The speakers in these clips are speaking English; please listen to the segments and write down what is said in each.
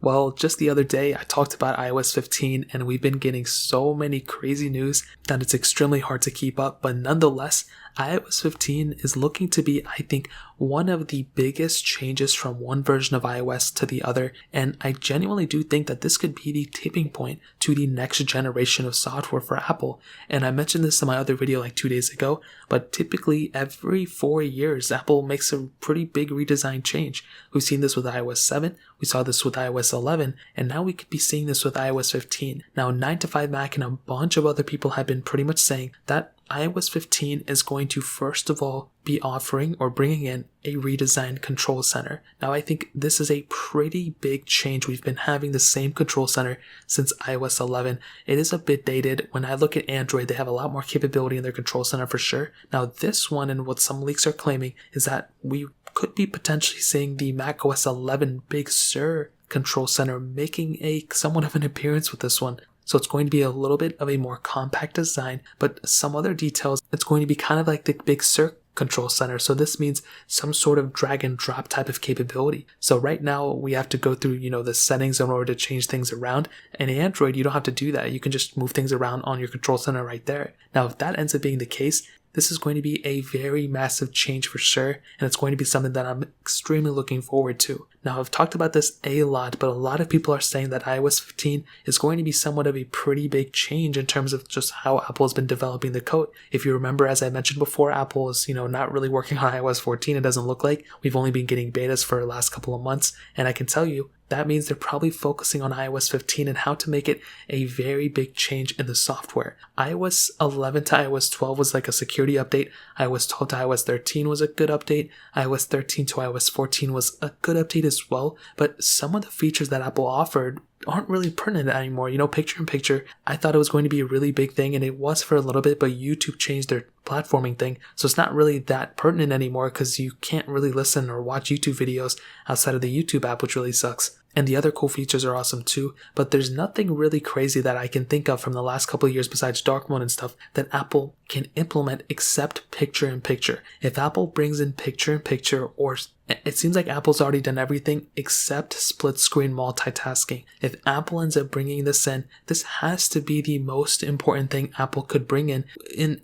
Well, just the other day I talked about iOS 15 and we've been getting so many crazy news that it's extremely hard to keep up, but nonetheless, iOS 15 is looking to be, I think, one of the biggest changes from one version of iOS to the other, and I genuinely do think that this could be the tipping point to the next generation of software for Apple. And I mentioned this in my other video like 2 days ago, but typically every 4 years Apple makes a pretty big redesign change. We've seen this with iOS 7, we saw this with iOS 11, and now we could be seeing this with iOS 15. Now 9to5Mac and a bunch of other people have been pretty much saying that iOS 15 is going to first of all be offering or bringing in a redesigned control center. Now I think this is a pretty big change. We've been having the same control center since iOS 11. It is a bit dated. When I look at Android, they have a lot more capability in their control center for sure. Now this one, and what some leaks are claiming, is that we could be potentially seeing the macOS 11 Big Sur control center making a somewhat of an appearance with this one. So it's going to be a little bit of a more compact design, but some other details, it's going to be kind of like the Big Sur control center. So this means some sort of drag and drop type of capability. So right now we have to go through, the settings in order to change things around. And in Android, you don't have to do that. You can just move things around on your control center right there. Now, if that ends up being the case, this is going to be a very massive change for sure, and it's going to be something that I'm extremely looking forward to. Now, I've talked about this a lot, but a lot of people are saying that iOS 15 is going to be somewhat of a pretty big change in terms of just how Apple has been developing the code. If you remember, as I mentioned before, Apple is, not really working on iOS 14. It doesn't look like. We've only been getting betas for the last couple of months, and I can tell you, that means they're probably focusing on iOS 15 and how to make it a very big change in the software. iOS 11 to iOS 12 was like a security update. iOS 12 to iOS 13 was a good update. iOS 13 to iOS 14 was a good update as well. But some of the features that Apple offered aren't really pertinent anymore. Picture in picture, I thought it was going to be a really big thing, and it was for a little bit, but YouTube changed their platforming thing. So it's not really that pertinent anymore because you can't really listen or watch YouTube videos outside of the YouTube app, which really sucks. And the other cool features are awesome too, but there's nothing really crazy that I can think of from the last couple of years besides dark mode and stuff that Apple can implement except picture in picture. If Apple brings in picture in picture, or it seems like Apple's already done everything except split screen multitasking. If Apple ends up bringing this in, this has to be the most important thing Apple could bring in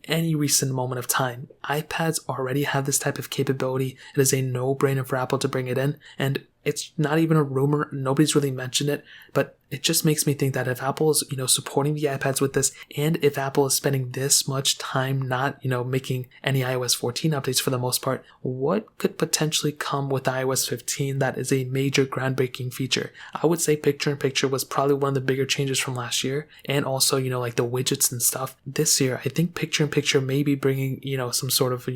any recent moment of time. iPads already have this type of capability. It is a no-brainer for Apple to bring it in, and it's not even a rumor. Nobody's really mentioned it, but it just makes me think that if Apple is, supporting the iPads with this, and if Apple is spending this much time not, making any iOS 14 updates for the most part, what could potentially come with iOS 15 that is a major groundbreaking feature? I would say picture-in-picture was probably one of the bigger changes from last year, and also, like the widgets and stuff. This year, I think picture-in-picture may be bringing, some sort of,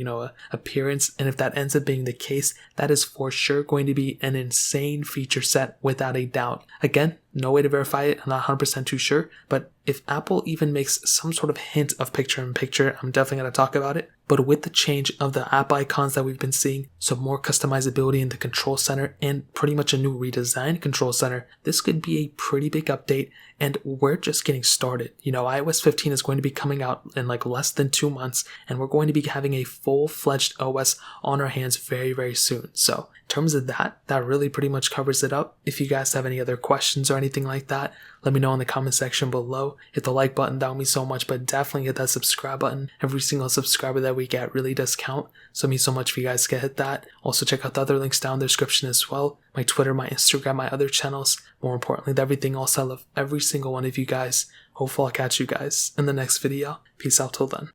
appearance, and if that ends up being the case, that is for sure going to be an insane feature set without a doubt. Again, no way to verify it, I'm not 100% too sure, but if Apple even makes some sort of hint of picture-in-picture, I'm definitely going to talk about it. But with the change of the app icons that we've been seeing, some more customizability in the control center, and pretty much a new redesigned control center, this could be a pretty big update, and we're just getting started. iOS 15 is going to be coming out in like less than 2 months, and we're going to be having a full-fledged OS on our hands very, very soon. So in terms of that really pretty much covers it up. If you guys have any other questions or anything like that, let me know in the comment section below. Hit the like button, that would mean so much, but definitely hit that subscribe button. Every single subscriber that we get really does count, so it means so much if you guys can hit that. Also check out the other links down in the description as well. My Twitter, my Instagram, my other channels. More importantly, everything else, I love every single one of you guys. Hopefully I'll catch you guys in the next video. Peace out till then.